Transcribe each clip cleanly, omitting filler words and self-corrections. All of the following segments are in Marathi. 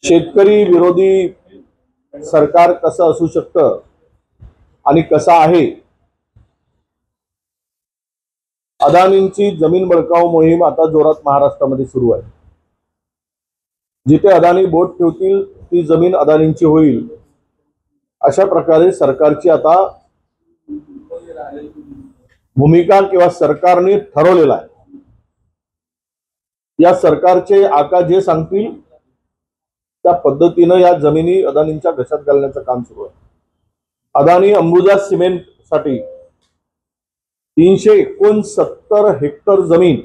शेतकरी विरोधी सरकार कसं असू शकतं आणि कसं आहे। अदानींची जमीन बळकाव मोहीम आता जोरात महाराष्ट्रामध्ये सुरू आहे। जिथे अदानी बोट ठेवतील ती जमीन अदानींची होईल, अशा प्रकारे सरकारची आता भूमिका किंवा सरकारने ठरवलेला आहे। या सरकारचे आका जे सांगतील त्या पद्धतीने या जमिनी अदानींच्या घशात घालण्याचं काम सुरू आहे। अदानी अंबुजा सिमेंट साठी 369 हेक्टर जमीन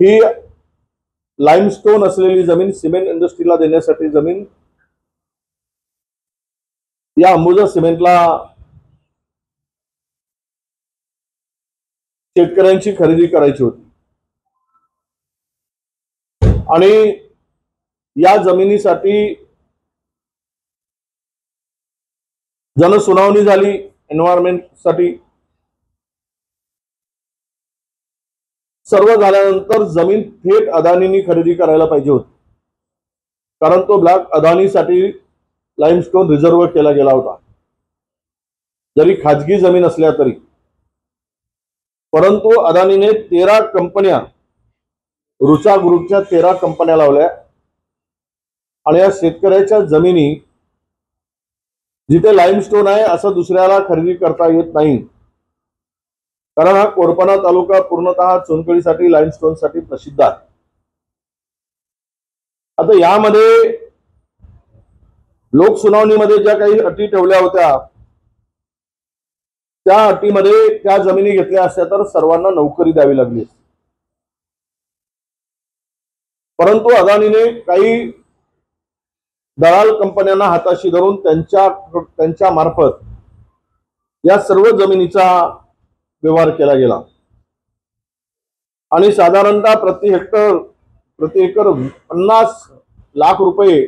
ही लाइमस्टोन असलेली जमीन सिमेंट इंडस्ट्रीला देण्यासाठी जमीन या अंबुजा सिमेंटला शेतकऱ्यांची खरेदी करायची होती आणि या जमिनीसाठी जनसुनावणी झाली। एन्व्हायरमेंट साठी सर्व झाल्यानंतर जमीन थेट अदानींनी खरेदी करायला पाहिजे होती, कारण तो ब्लॉक अदानीसाठी लाइमस्टोन रिझर्व केला गेला होता, जरी खाजगी जमीन असल्या तरी। परंतु अदानीने 13 कंपन्या, रुचा ग्रुपच्या 13 कंपन्या लावल्या आणि या शेतकऱ्याच्या जमिनी जिथे लाइमस्टोन आहे असं दुसऱ्याला खरेदी करता येत नाही, कारण हा कोरपणा तालुका पूर्णतः चुनखडीसाठी लाइमस्टोन साठी प्रसिद्ध आहे। आता यामध्ये लोकसुनावणीमध्ये ज्या काही अटी ठेवल्या होत्या त्या अटीमध्ये त्या जमिनी घेतल्या असत्या तर सर्वांना नोकरी द्यावी लागली, परंतु अदानीने काही दलाल कंपन्यांना हाताशी धरून त्यांच्या मार्फत या सर्व जमिनीचा व्यवहार केला गेला आणि साधारणतः प्रति एकर 50 लाख रुपये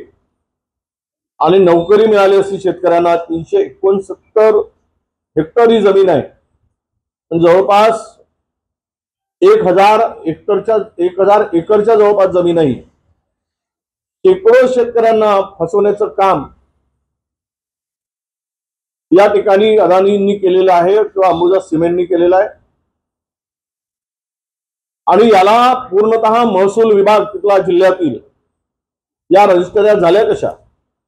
आणि नोकरी मिळाली अशी शेतकऱ्यांना। 369 हेक्टर ही जमीन आहे, जवळपास 1000 एकरच्या जवळपास जमीन आहे। शेकडो शेतकऱ्यांना फसवण्याचं काम या ठिकाणी अदानींनी केलेलं आहे किंवा अंबुजा सिमेंटनी केलेलं आहे आणि याला पूर्णतः महसूल विभाग तिथला जिल्ह्यातील या रजिस्टऱ्या झाल्या कशा,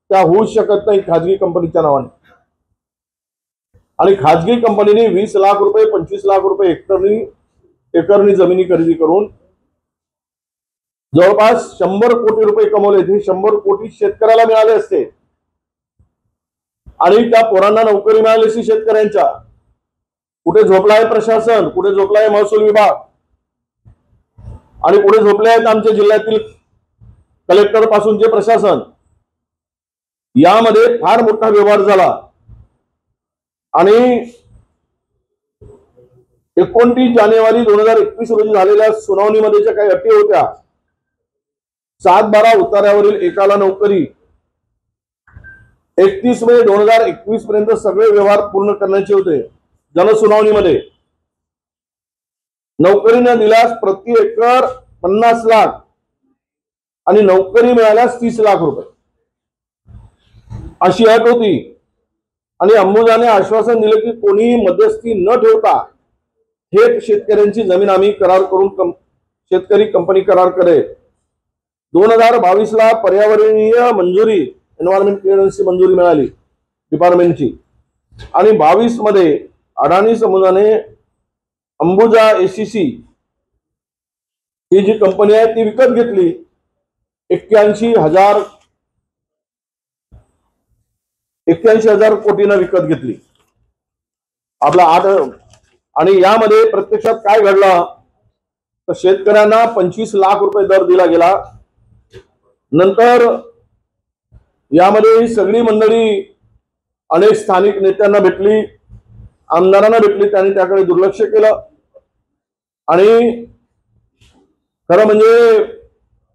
त्या होऊ शकत नाही खाजगी कंपनीच्या नावाने। आणि खाजगी कंपनीने 20 लाख रुपये 25 लाख रुपये एकरनी जमिनी खरेदी करून जवळपास 100 कोटी रुपये कमवले। हे 100 कोटी शेतकऱ्याला मिळाले असते आणि त्या पोरांना नोकरी मिळाली असती शेतकऱ्यांच्या। कुठे झोपलाय प्रशासन, कुठे झोपलाय महसूल विभाग आणि कुठे झोपले आहेत आमच्या जिल्ह्यातील कलेक्टर पासूनचे प्रशासन। यामध्ये फार मोठा व्यवहार झाला आणि 29 जानेवारी 2021 रोजी झालेल्या सुनावणीमध्ये ज्या काही अटी होत्या, 7-12 उतार्यावरील एकाला नोकरी, 31 मे 2021 पर्यंत सगळे व्यवहार पूर्ण करण्याचे होते। जनसुनावणीमध्ये नोकरी न दिल्यास प्रति एकर 50 लाख आणि नोकरी मिळाल्यास 30 लाख रुपये अशी अट होती। आणि अंबुजाने आश्वासन दिले की कोणीही मध्यस्थी न ठेवता थेट शेतकऱ्यांची जमीन आम्ही करार करून शेतकरी कंपनी करार करेल। 2022 ला पर्यावरणीय मंजुरी, एन्व्हायरमेंट क्लिअरन्सची मंजुरी मिळाली डिपार्टमेंटची आणि 22 मध्ये अडाणी समूहाने अंबुजा एसीसी ही जी कंपनी आहे ती विकत घेतली। 81,000 कोटींना विकत घेतली आपला 8। आणि यामध्ये प्रत्यक्षात काय घडलं तर शेतकऱ्यांना 25 लाख रुपये दर दिला गेला। नंतर यामध्ये ही सगळी मंडळी अनेक स्थानिक नेत्यांना भेटली, आमदारांना भेटली, त्यांनी त्याकडे दुर्लक्ष केलं आणि खरं म्हणजे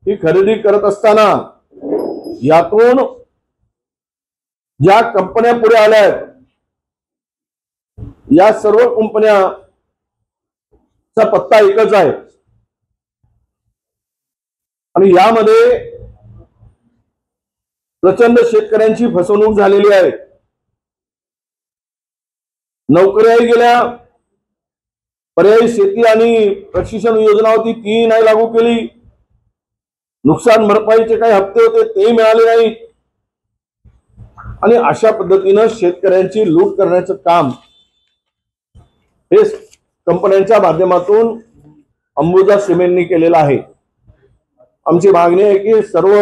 ही खरेदी करत असताना यातून ज्या कंपन्या पुढे आल्या आहेत या सर्व कंपन्याचा पत्ता एकच आहे आणि यामध्ये प्रचंड शेतकऱ्यांची फसवणूक झालेली आहे। नोकऱ्याही गेल्या, पर्यायी शेती आणि प्रशिक्षण योजना होती ती नाही लागू केली, नुकसान भरपाईचे काही हप्ते होते तेही मिळाले नाही, आणि अशा पद्धतीनं शेतकऱ्यांची लूट करण्याचं काम हे कंपन्यांच्या माध्यमातून अंबुजा सिमेंटनी केलेलं आहे। आमची मागणी आहे की सर्व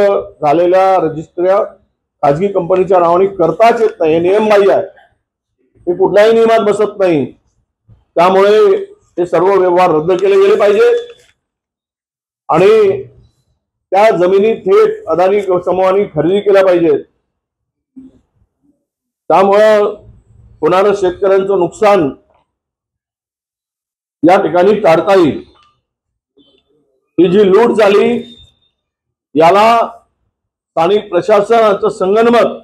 झालेल्या रजिस्ट्र्या खाजगी कंपनीच्या नावाने करताच येत नाही, हे नियमबाह्य आहे, हे कुठल्याही नियमात बसत नाही। त्यामुळे हे सर्व व्यवहार रद्द केले गेले पाहिजे आणि त्या जमिनी थेट अदानी समूहाने खरेदी केल्या पाहिजेत। त्यामुळे होणारं शेतकऱ्यांचं नुकसान या ठिकाणी टाळता येईल। ही जी लूट झाली याला स्थानिक प्रशासनाचं संगनमत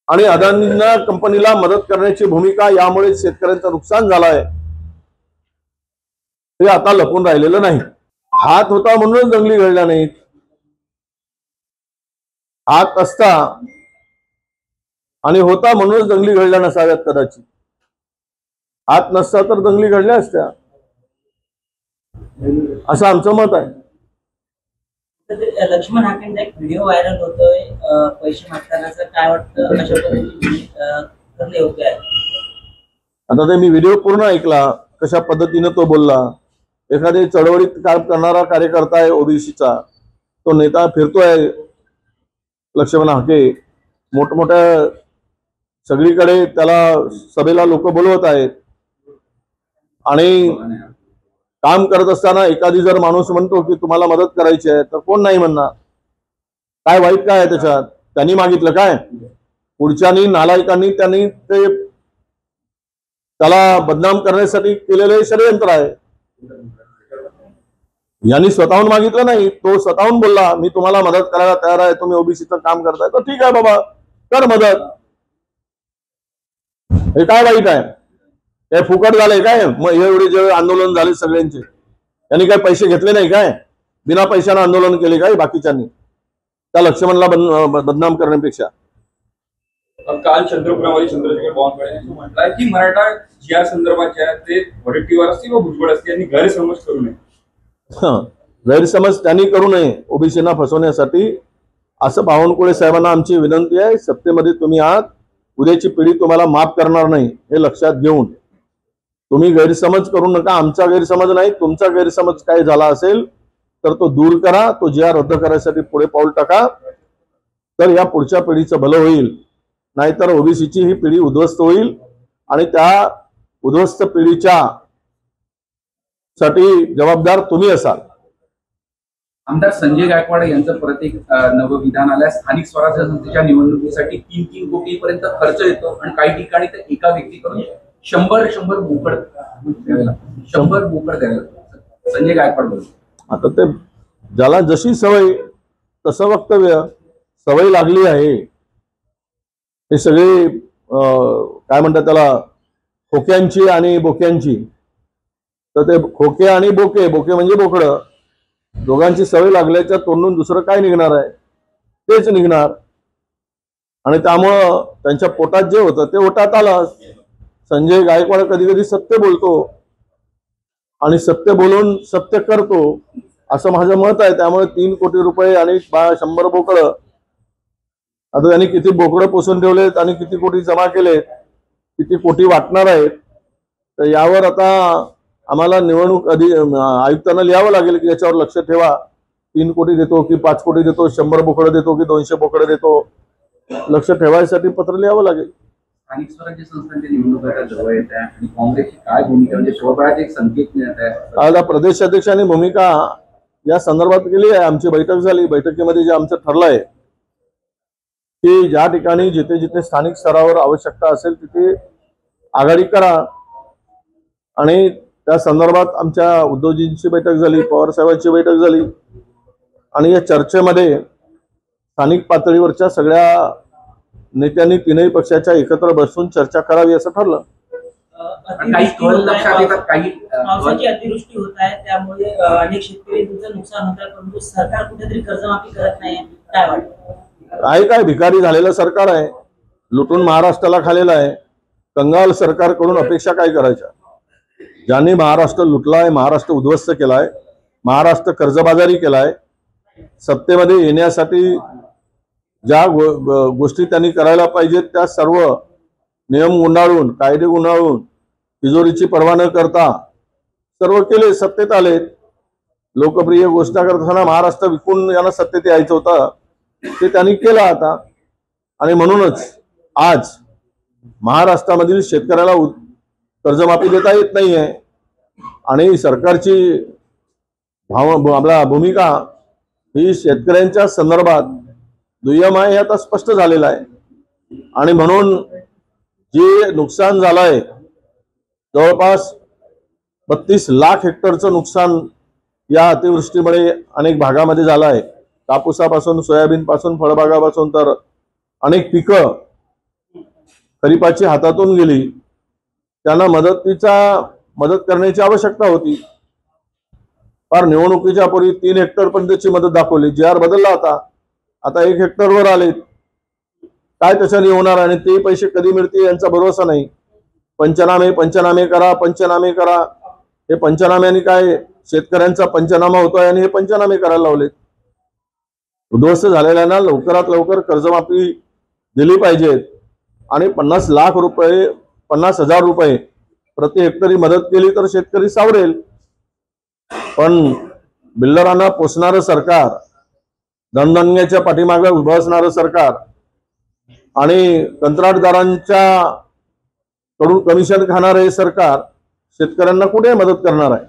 आणि अदानींना कंपनीला मदत करण्याची भूमिका, यामुळे शेतकऱ्यांचं नुकसान झालं आहे, हे आता लपून राहिलेलं नाही। हात होता म्हणूनच दंगली घडल्या नाहीत, हात असता आणि होता म्हणूनच दंगली घडल्या नसाव्यात कदाचित, हात नसता तर दंगली घडल्या असत्या, असं आमचं मत आहे। लक्ष्मण हाकेंचा एक व्हिडिओ व्हायरल होतोय पैसे मागतानाचा, काय वाटतं अशा पद्धतीने करणे योग्य आहे? आता ते मी व्हिडिओ पूर्ण ऐकला, कशा पद्धतीने तो बोलला। एखादे चळवळीत काम करणारा कार्यकर्ता आहे ओबीसीचा, तो नेता फिरतोय लक्ष्मण हाके, मोठमोठ्या सगळीकडे त्याला सभेला लोक बोलवत आहेत, आणि काम करत असताना एखादी जर माणूस म्हणतो की तुम्हाला मदत करायची आहे तर कोण नाही म्हणणार? काय वाईट काय आहे त्याच्यात? त्यांनी मागितलं काय? पुढच्यानी नालायकांनी त्यांनी ते त्याला बदनाम करण्यासाठी केलेले षडयंत्र आहे। यांनी स्वतःहून मागितलं नाही, तो स्वतःहून बोलला मी तुम्हाला मदत करायला तयार आहे, तुम्ही ओबीसीचं काम करताय तर ठीक आहे बाबा कर मदत, हे काय वाईट आहे? हे फुकट झालंय काय? मग एवढे जे आंदोलन झाले सगळ्यांचे, यांनी काय पैसे घेतले नाही काय? बिना पैशानं आंदोलन केले काय बाकीच्यांनी? त्या लक्ष्मणला बदनाम करण्यापेक्षा काल चंद्रपुरामध्ये चंद्रशेखर बावनकुळे यांनी म्हटलंय की मराठा जी आर संदर्भात ते वरटीवर असतील व भुजबळ असतील, यांनी गैरसमज करू नये। गैरसमज त्यांनी करू नये ओबीसीना फसवण्यासाठी, असं बावनकुळे साहेबांना आमची विनंती आहे। सत्तेमध्ये तुम्ही आहात, उद्याची पिढी तुम्हाला माफ करणार नाही, हे लक्षात घेऊन तुम्ही गैरसमज करू नका। आमचा गैरसमज नाही, तुमचा गैरसमज काय झाला असेल तर तो दूर करा, तो जी आर रद्द करायसाठी पुढे पाऊल टाका, तर या पुढच्या पिढीचं भलं होईल। नाहीतर ओबीसीची ही पिढी उद्ध्वस्त होईल आणि त्या उद्ध्वस्त पिढीच्या साठी जबाबदार तुम्ही असाल। आमदार संजय गायकवाड यांचं परत एक नवं विधान आलं, स्थानिक स्वराज्य संस्थेच्या निवडणुकीसाठी 3-3 कोटीपर्यंत खर्च येतो आणि काही ठिकाणी तर एका व्यक्तीकडून 100 बोकड द्यावे, 100 बोकड द्यावे। संजय गायकवाड बोलतो। आता ते ज्याला जशी सवय तसं वक्तव्य, सवय लागली आहे। हे सगळे काय म्हणतात त्याला, खोक्यांची आणि बोक्यांची, तर ते खोके आणि बोके, बोके म्हणजे बोकडं, दोघांची सवय लागल्याच्या तोंडून दुसरं काय निघणार आहे? तेच निघणार, आणि त्यामुळं त्यांच्या पोटात जे होतं ते ओटात आलं। संजय गायकवाड कधी कधी सत्य बोलतो आणि सत्य बोलून सत्य करतो, असं माझं मत आहे। त्यामुळे 3 कोटी रुपये आणि 100 बोकडं, आता त्यांनी किती बोकडं पोसून ठेवलेत आणि किती कोटी जमा केलेत, किती कोटी वाटणार आहेत, तर यावर आता आम्हाला निवडणूक आयुक्तांना लिहावं लागेल की याच्यावर लक्ष ठेवा। 3 कोटी देतो की 5 कोटी देतो, 100 बोकडं देतो की 200 बोकडं देतो, लक्ष ठेवायसाठी पत्र लिहावं लागेल। स्थानिक स्वराज्य संस्थांच्या निवडणुका जवळ येत आहे आणि काँग्रेसची काय भूमिका, म्हणजे शोभरात एक संकेत मिळत आहे। आज प्रदेशाध्यक्षांनी भूमिका या संदर्भात केली आहे। आमची बैठक झाली, बैठकीमध्ये जे आमचं ठरलंय की ज्या ठिकाणी जिथे जिथे स्थानिक स्तरावर आवश्यकता असेल तिथे आघाडी करा, आणि त्या संदर्भात आमच्या उद्धवजींची बैठक झाली, पवार साहेबांची बैठक झाली, आणि या चर्चेमध्ये स्थानिक पातळीवरच्या सगळ्या नेत्यांनी तीनही पक्षाच्या एकत्र बसून चर्चा करावी असं ठरलं। पावसाची अतिवृष्टी होत आहे, त्यामुळे अनेक शेतकऱ्यांचं नुकसान होत आहे, परंतु सरकार कुठेतरी कर्जमाफी करत नाही, काय वाटतं? काय भिकारी झालेलं सरकार आहे, लुटून महाराष्ट्राला खालेलं आहे. कंगाल सरकारकडून अपेक्षा काय करायच्या? ज्यांनी महाराष्ट्र लुटलाय, महाराष्ट्र उद्ध्वस्त केलाय, महाराष्ट्र कर्जबाजारी केलाय, सत्तेमध्ये येण्यासाठी ज्या गोष्टी त्यांनी करायला पाहिजेत त्या सर्व नियम गुंडाळून, कायदे गुंडाळून, तिजोरीची पर्वा न करता सर्व केले, सत्तेत आलेत. लोकप्रिय गोष्ट करताना महाराष्ट्र विकून यांना सत्तेत यायचं होतं ते त्यांनी केलं आता. आणि म्हणूनच आज महाराष्ट्रामधील शेतकऱ्याला कर्जमाफी देता येत नाहीये. आणि सरकारची आपला भूमिका ही शेतकऱ्यांच्या संदर्भात दुय्यम आहे हे आता स्पष्ट झालेलं आहे. आणि म्हणून जे नुकसान झालंय, जवळपास 32 लाख हेक्टरचं नुकसान या अतिवृष्टीमुळे अनेक भागामध्ये झालं आहे. कापूसापासून, सोयाबीन पासून, फळबागापासून तर अनेक पिकं खरीपाची हातातून गेली. त्यांना मदत करण्याची आवश्यकता होती. फार निवडणुकीच्या पूर्वी 3 हेक्टर पर्यंतची मदत दाखवली. GR बदलला होता, आता 1 हेक्टरवर आले. काय त्याच्याने होणार आणि ते पैसे कधी मिळतील यांचा भरोसा नाही. पंचनामे करा. हे पंचनाम्याने काय शेतकऱ्यांचा पंचनामा होतोय आणि हे पंचनामे करायला लावलेत. उद्ध्वस्त झालेल्यांना लवकरात लवकर कर्जमाफी दिली पाहिजेत आणि 50,000 रुपये प्रति हेक्टरी मदत केली तर शेतकरी सावरेल. पण बिल्डरांना पोसणारं सरकार, धनधन्याच्या पाठीमागे उभं असणारं सरकार आणि कंत्राटदारांच्या कडून कमिशन खाणारे सरकार शेतकऱ्यांना कुठे मदत करणार आहे?